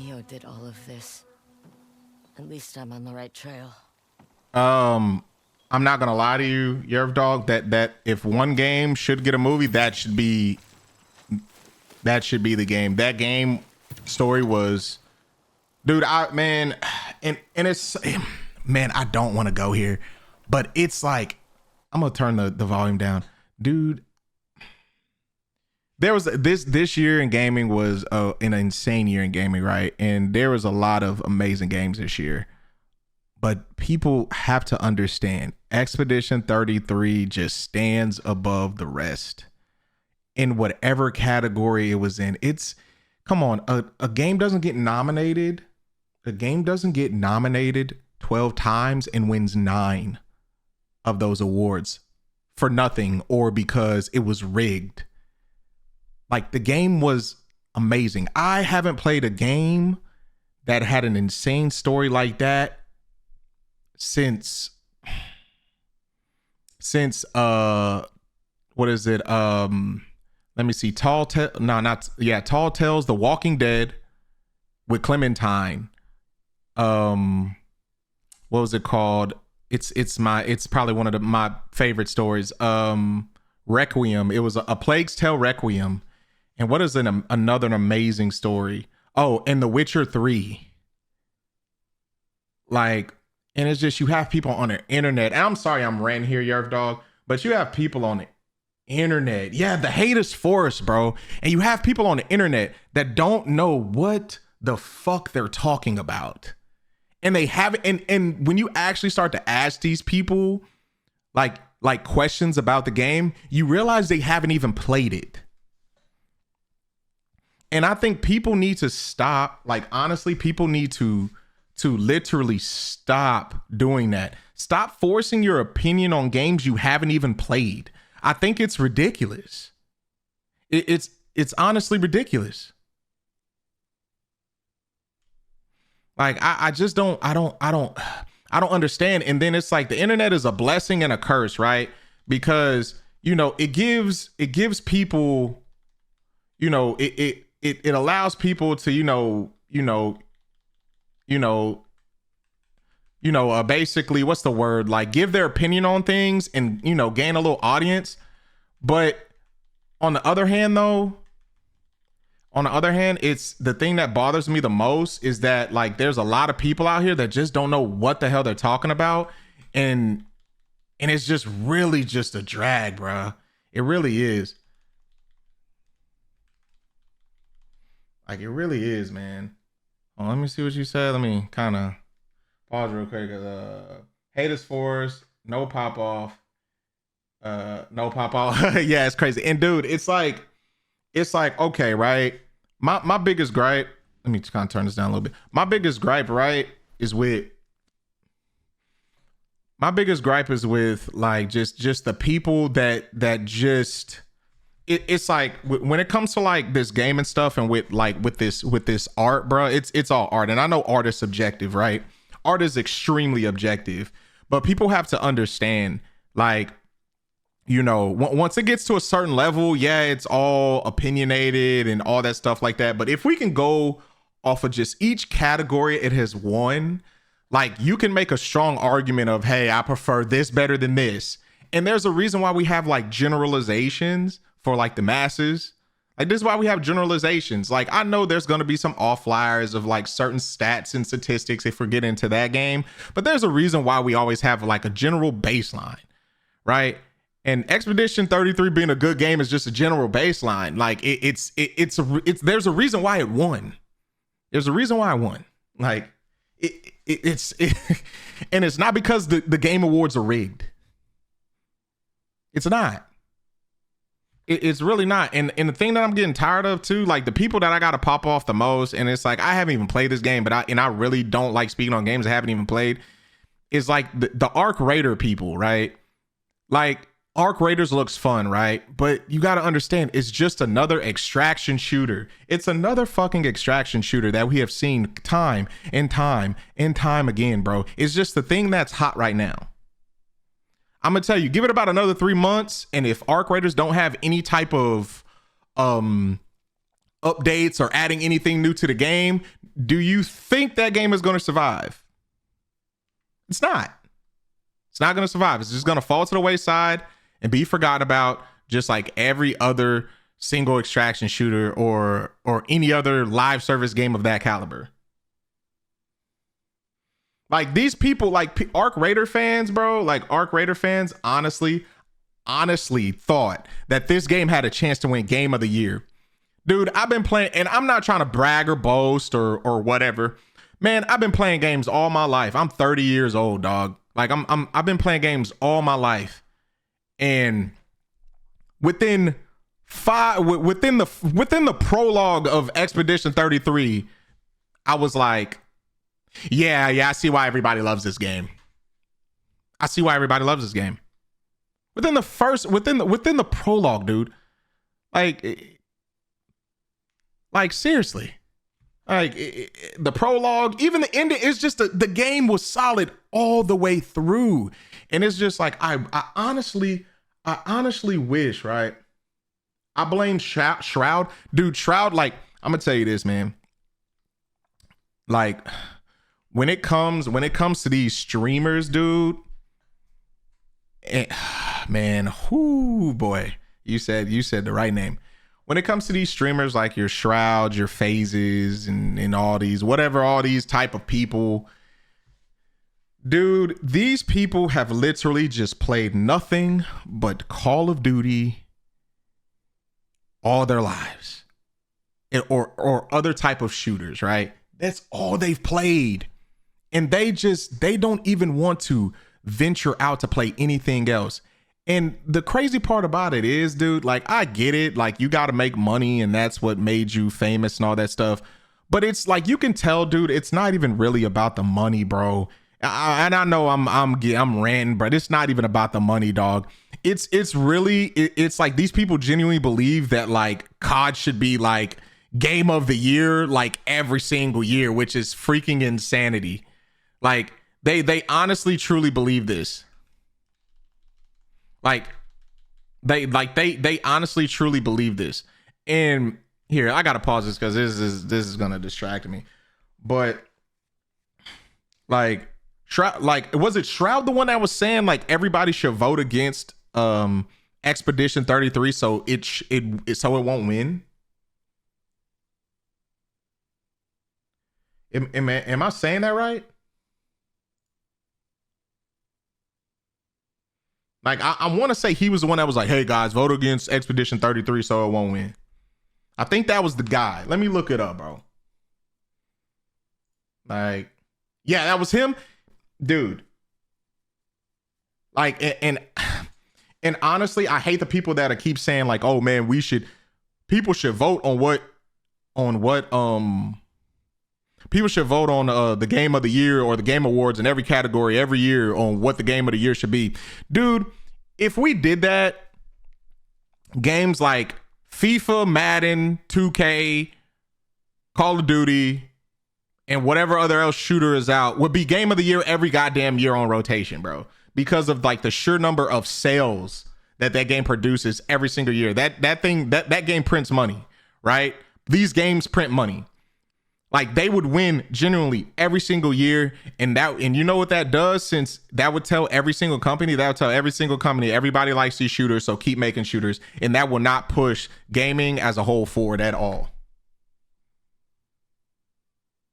Mio did all of this. At least I'm on the right trail. I'm not gonna lie to you, Yerv Dog, that if one game should get a movie, that should be the game. That game story was, dude, and it's, man, I don't want to go here, but it's like, I'm gonna turn the volume down, dude. There was this year in gaming was an insane year in gaming, right? And there was a lot of amazing games this year. But people have to understand, Expedition 33 just stands above the rest in whatever category it was in. Come on, a game doesn't get nominated. A game doesn't get nominated 12 times and wins 9 of those awards for nothing or because it was rigged. Like, the game was amazing. I haven't played a game that had an insane story like that since what is it? Let me see. Tall Tales, The Walking Dead with Clementine. What was it called? It's probably one of my favorite stories. Requiem. It was a Plague's Tale Requiem. And what is another amazing story? Oh, and The Witcher 3. Like, and it's just, you have people on the internet. And I'm sorry I'm ranting here, Yerv Dog, but you have people on the internet. Yeah, the hate is forced, bro. And you have people on the internet that don't know what the fuck they're talking about. And they haven't, and when you actually start to ask these people like questions about the game, you realize they haven't even played it. And I think people need to stop, like, honestly, people need to literally stop doing that. Stop forcing your opinion on games you haven't even played. I think it's ridiculous. It's honestly ridiculous. Like, I just don't understand. And then it's like the internet is a blessing and a curse, right? Because, you know, it gives people, you know, it allows people to, basically, what's the word? Like, give their opinion on things and, you know, gain a little audience. But on the other hand, it's the thing that bothers me the most is that, like, there's a lot of people out here that just don't know what the hell they're talking about. And it's just really just a drag, bruh. It really is. Like, it really is, man. Oh, let me see what you said. Let me kind of pause real quick. Hate is forced. No pop off. No pop off. Yeah, it's crazy. And dude, it's like, okay, right? My biggest gripe, let me kind of turn this down a little bit. My biggest gripe, right, is with like just the people that just, it's like when it comes to like this game and stuff, and with this art, bro, it's all art. And I know art is subjective, right? Art is extremely objective, but people have to understand, like, you know, once it gets to a certain level, yeah, it's all opinionated and all that stuff like that. But if we can go off of just each category it has won, like, you can make a strong argument of, hey, I prefer this better than this. And there's a reason why we have like generalizations for like the masses. Like, this is why we have generalizations. Like, I know there's going to be some offliers of like certain stats and statistics if we get into that game, but there's a reason why we always have like a general baseline, right? And Expedition 33 being a good game is just a general baseline. Like, there's a reason why it won. There's a reason why it won. Like, it's and it's not because the game awards are rigged. It's not. It's really not. And the thing that I'm getting tired of too, like, the people that I got to pop off the most, and it's like, I haven't even played this game, but I really don't like speaking on games I haven't even played, is like the Arc Raider people, right? Like, Arc Raiders looks fun, right? But you got to understand, it's just another extraction shooter. It's another fucking extraction shooter that we have seen time and time and time again, bro. It's just the thing that's hot right now. I'm gonna tell you, give it about another 3 months, and if Arc Raiders don't have any type of updates or adding anything new to the game, Do you think that game is going to survive? It's not. It's not going to survive. It's just going to fall to the wayside and be forgotten about, just like every other single extraction shooter or any other live service game of that caliber. Like these people, like Arc Raider fans, bro, like Arc Raider fans, honestly thought that this game had a chance to win Game of the Year. Dude, I've been playing, and I'm not trying to brag or boast or whatever. Man, I've been playing games all my life. I'm 30 years old, dog. Like I've been playing games all my life. And within the prologue of Expedition 33, I was like, yeah, I see why everybody loves this game. I see why everybody loves this game. Within the prologue, dude. Like seriously. Like the prologue, even the ending, it's just the game was solid all the way through. And it's just like I honestly wish, right? I blame Shroud. Dude, Shroud, like, I'm gonna tell you this, man. Like, when it comes to these streamers, dude, man, whoo, boy, you said the right name. When it comes to these streamers, like your Shrouds, your Phases, and all these type of people, dude, these people have literally just played nothing but Call of Duty all their lives, or other type of shooters, right? That's all they've played. And they don't even want to venture out to play anything else. And the crazy part about it is, dude, like, I get it. Like, you got to make money and that's what made you famous and all that stuff. But it's like, you can tell, dude, it's not even really about the money, bro. And I know I'm ranting, but it's not even about the money, dog. It's like these people genuinely believe that like COD should be like Game of the Year like every single year, which is freaking insanity. Like they honestly truly believe this. Like they honestly truly believe this. And here, I gotta pause this because this is gonna distract me. But like Shroud, like, was it Shroud the one that was saying like everybody should vote against Expedition 33 so it won't win? Am I saying that right? Like, I want to say he was the one that was like, hey guys, vote against Expedition 33 so it won't win. I think that was the guy. Let me look it up, bro. Like, yeah, that was him. Dude. Like, and honestly, I hate the people that keep saying like, oh man, people should vote on what people should vote on the Game of the Year or the Game Awards in every category every year on what the Game of the Year should be. Dude, if we did that, games like FIFA, Madden, 2K, Call of Duty, and whatever other else shooter is out would be Game of the Year every goddamn year on rotation, bro. Because of like the sheer number of sales that game produces every single year. That game prints money, right? These games print money. Like, they would win genuinely every single year. And you know what that does? Since that would tell every single company, everybody likes these shooters, so keep making shooters. And that will not push gaming as a whole forward at all.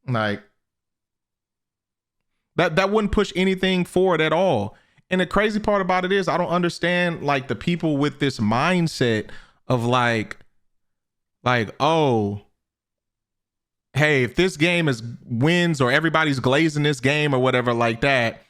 Like, that wouldn't push anything forward at all. And the crazy part about it is I don't understand like the people with this mindset of like, oh, hey, if this game wins or everybody's glazing this game or whatever like that,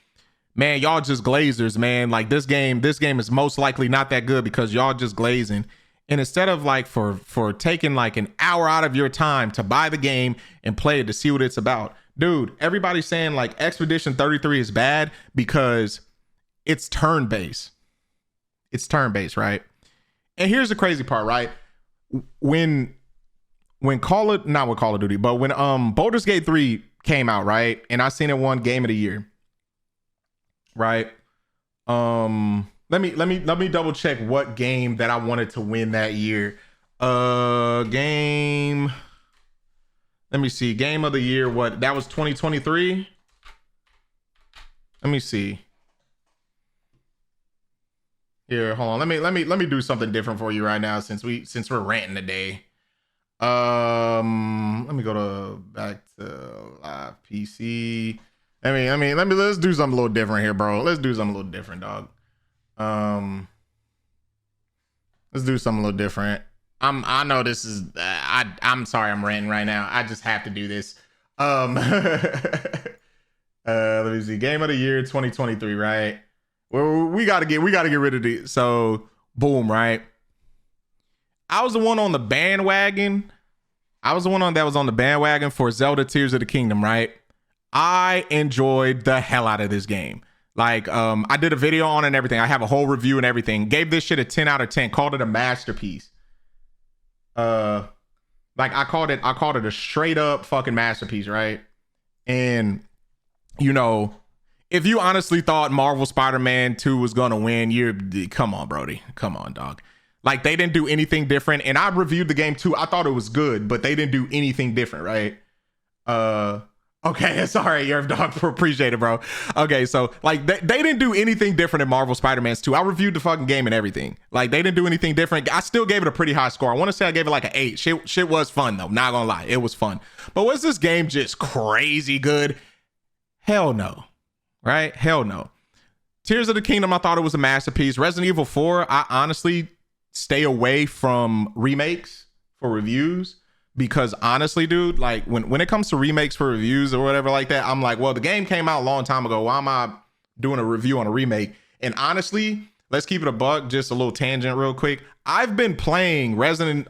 man, y'all just glazers, man. Like this game is most likely not that good because y'all just glazing. And instead of like for taking like an hour out of your time to buy the game and play it to see what it's about, dude, everybody's saying like Expedition 33 is bad because it's turn-based. It's turn-based, right? And here's the crazy part, right? When not with Call of Duty, but when Baldur's Gate 3 came out, right? And I seen it won Game of the Year. Right? Let me double check what game that I wanted to win that year. Game Let me see. Game of the year. What? That was 2023. Let me see. Here, hold on. Let me do something different for you right now since we're ranting today. Let me go to back to live PC. Let's do something a little different here, bro. Let's do something a little different, dog. Let's do something a little different. I know this is I'm sorry I'm ranting right now. I just have to do this. Let me see. Game of the year 2023, right? Well, we gotta get rid of it. So boom, right? I was the one on the bandwagon. I was the one that was on the bandwagon for Zelda Tears of the Kingdom, right? I enjoyed the hell out of this game. Like, I did a video on it and everything. I have a whole review and everything. Gave this shit a 10 out of 10. Called it a masterpiece. Like I called it a straight up fucking masterpiece, right? And you know, if you honestly thought Marvel Spider-Man 2 was gonna win, come on, Brody. Come on, dog. Like, they didn't do anything different. And I reviewed the game too. I thought it was good, but they didn't do anything different, right? Okay, sorry, you're a dog. Appreciate it, bro. Okay, so like they didn't do anything different in Marvel Spider-Man's 2. I reviewed the fucking game and everything. Like, they didn't do anything different. I still gave it a pretty high score. I want to say I gave it like an 8. Shit was fun though. Not gonna lie, it was fun. But was this game just crazy good? Hell no. Right? Hell no. Tears of the Kingdom, I thought it was a masterpiece. Resident Evil 4, I honestly stay away from remakes for reviews. Because honestly, dude, like when it comes to remakes for reviews or whatever like that, I'm like, well, the game came out a long time ago. Why am I doing a review on a remake? And honestly, let's keep it a buck, just a little tangent real quick. I've been playing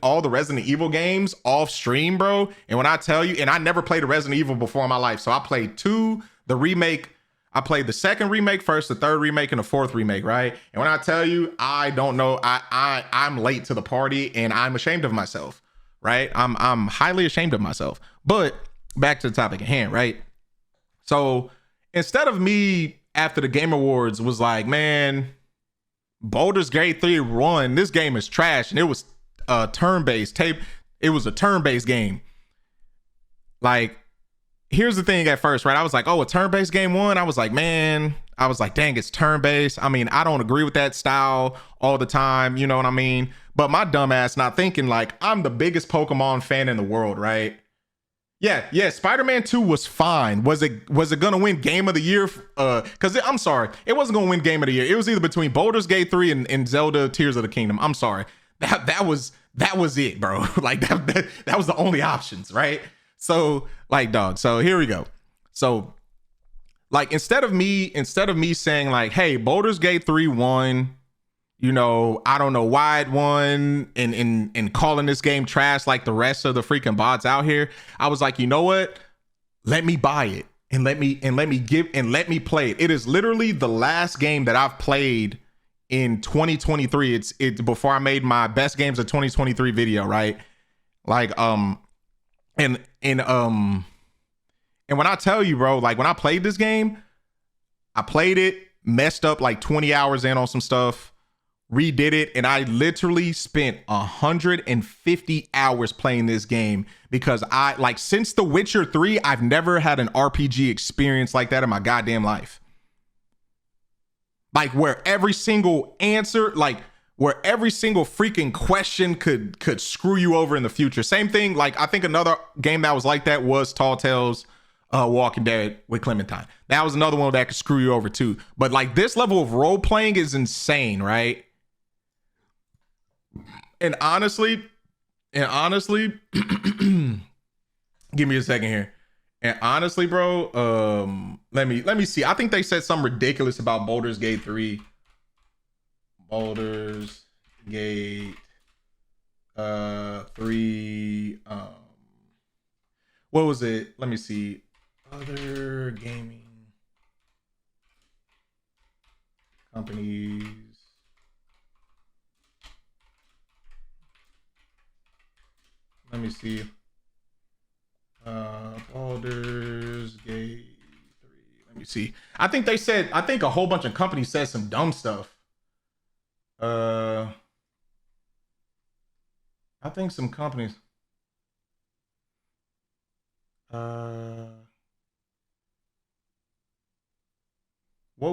all the Resident Evil games off stream, bro. And when I tell you, and I never played a Resident Evil before in my life. So I played 2, the remake. I played the 2nd remake first, the 3rd remake, and the 4th remake, right? And when I tell you, I don't know, I'm late to the party and I'm ashamed of myself. Right? I'm highly ashamed of myself. But back to the topic at hand, right? So instead of me after the Game Awards was like, man, Baldur's Gate 3 won. This game is trash. And it was turn-based. It was a turn-based game. Like, here's the thing at first, right? I was like, oh, a turn-based game won. I was like, dang, it's turn-based. I mean, I don't agree with that style all the time. You know what I mean? But my dumb ass not thinking like I'm the biggest Pokemon fan in the world, right? Yeah, Spider-Man 2 was fine. Was it gonna win Game of the Year? Because I'm sorry, it wasn't gonna win Game of the Year. It was either between Baldur's Gate 3 and Zelda Tears of the Kingdom. I'm sorry. That was it, bro. Like that was the only options, right? So like, dog. So here we go. So like instead of me saying like, hey, Baldur's Gate 3 won. You know, I don't know why it won and calling this game trash like the rest of the freaking bots out here. I was like, you know what? Let me buy it and let me play it. It is literally the last game that I've played in 2023. It's before I made my best games of 2023 video, right? Like and when I tell you, bro, like when I played this game, I played it, messed up like 20 hours in on some stuff. Redid it, and I literally spent 150 hours playing this game because since The Witcher 3, I've never had an RPG experience like that in my goddamn life. Like where every single answer, like where every single freaking question could screw you over in the future. Same thing, like I think another game that was like that was Tall Tales Walking Dead with Clementine. That was another one that could screw you over too. But like this level of role playing is insane, right? And honestly, give me a second here. And honestly, bro, let me see. I think they said something ridiculous about Baldur's Gate 3. Baldur's Gate 3. What was it? Let me see. Other gaming companies. Let me see. Baldur's Gate 3. Let me see. I think a whole bunch of companies said some dumb stuff. I think some companies. What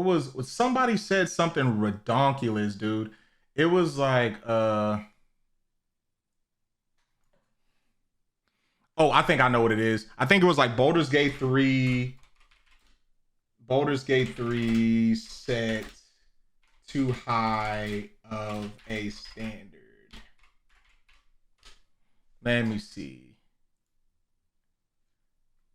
was somebody said something redonkulous, dude. It was like oh, I think I know what it is. I think it was like Baldur's Gate 3 set too high of a standard. Let me see.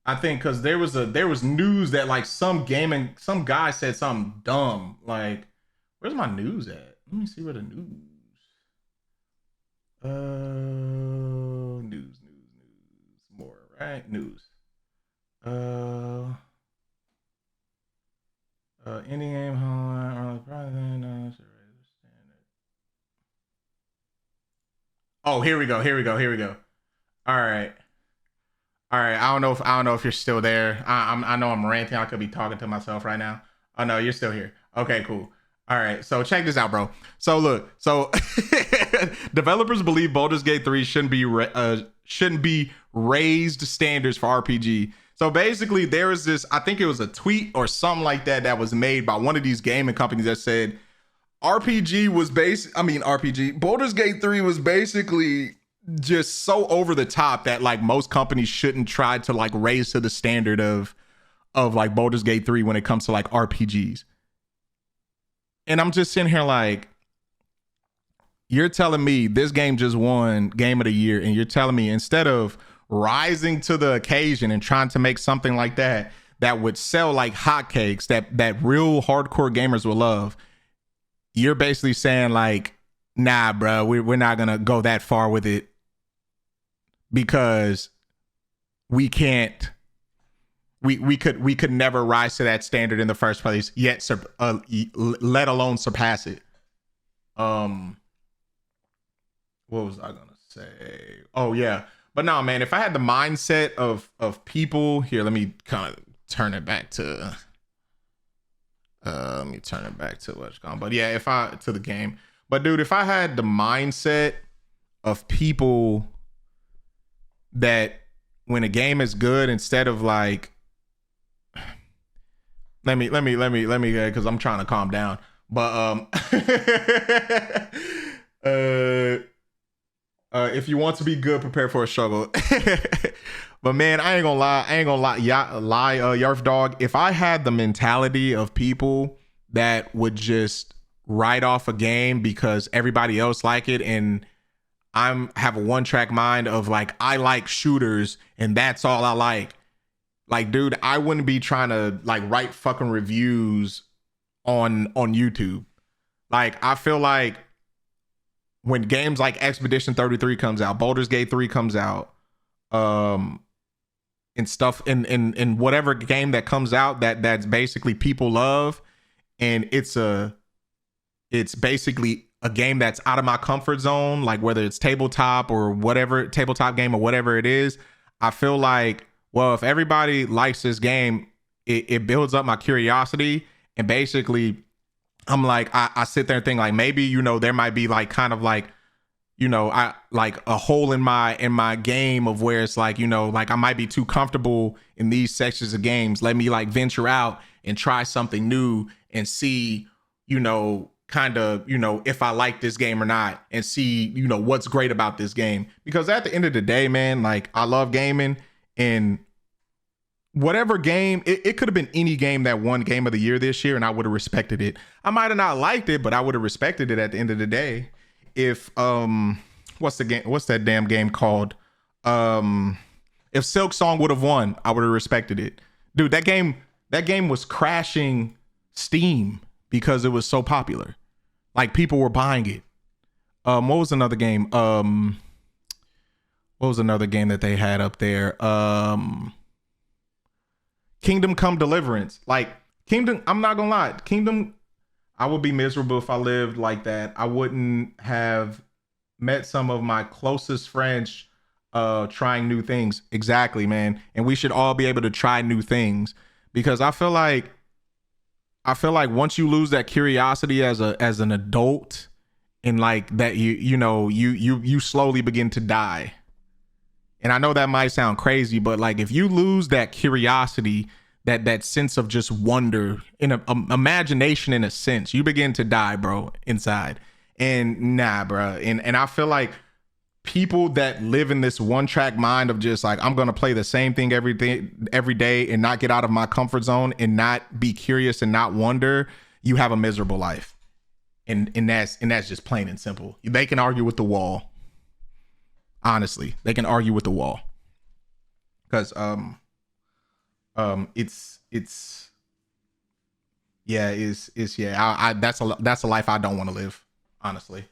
I think because there was news that like some guy said something dumb. Like, where's my news at? Let me see where the news. News. More, right? News. Any game home early. Oh, here we go. All right. I don't know if you're still there. I know I'm ranting. I could be talking to myself right now. Oh no, you're still here. Okay, cool. All right, so check this out, bro. So look, developers believe Baldur's Gate 3 shouldn't be raised standards for RPG. So basically, there was this. I think it was a tweet or something like that was made by one of these gaming companies that said Baldur's Gate 3 was basically just so over the top that like most companies shouldn't try to like raise to the standard of like Baldur's Gate 3 when it comes to like RPGs. And I'm just sitting here like, you're telling me this game just won Game of the Year, and you're telling me instead of rising to the occasion and trying to make something like that would sell like hotcakes, that real hardcore gamers will love, you're basically saying like, nah, bro, we're not gonna go that far with it because we can't. We could never rise to that standard in the first place, yet let alone surpass it. What was I gonna say? Oh yeah, but no, man. If I had the mindset of people here, let me kind of turn it back to. Let me turn it back to what's gone. But yeah, to the game. But dude, if I had the mindset of people that when a game is good, instead of like, let me because I'm trying to calm down. But if you want to be good, prepare for a struggle. But man, I ain't gonna lie, Yarf dog. If I had the mentality of people that would just write off a game because everybody else like it, and have a one-track mind of like, I like shooters and that's all I like. Like, dude, I wouldn't be trying to like write fucking reviews on YouTube. Like, I feel like when games like Expedition 33 comes out, Baldur's Gate 3 comes out, and stuff in whatever game that comes out that's basically people love, and it's basically a game that's out of my comfort zone, like whether it's tabletop or whatever, tabletop game or whatever it is, I feel like, well, if everybody likes this game, it builds up my curiosity, and basically I'm like, I sit there and think like, maybe, there might be like kind of like, I like a hole in my game of where it's like, like I might be too comfortable in these sections of games. Let me like venture out and try something new and see, kind of, if I like this game or not, and see, what's great about this game. Because at the end of the day, man, like I love gaming, and whatever game, it could have been any game that won Game of the Year this year, and I would have respected it. I might have not liked it, but I would have respected it at the end of the day. If what's that damn game called? If Silk Song would have won, I would have respected it. Dude, that game was crashing Steam because it was so popular. Like, people were buying it. What was another game? What was another game that they had up there? Kingdom Come Deliverance. Like, Kingdom, I'm not gonna lie, Kingdom, I would be miserable if I lived like that. I wouldn't have met some of my closest friends trying new things. Exactly, man. And we should all be able to try new things, because I feel like once you lose that curiosity as an adult, and like that, you slowly begin to die. And I know that might sound crazy, but like if you lose that curiosity, that sense of just wonder, in a imagination, in a sense, you begin to die, bro, inside. And nah, bro. And I feel like people that live in this one track mind of just like, I'm gonna play the same thing every day and not get out of my comfort zone and not be curious and not wonder, you have a miserable life. And that's just plain and simple. They can argue with the wall. Honestly, they can argue with the wall. Because it's yeah, I that's a life I don't want to live. Honestly,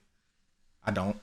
I don't.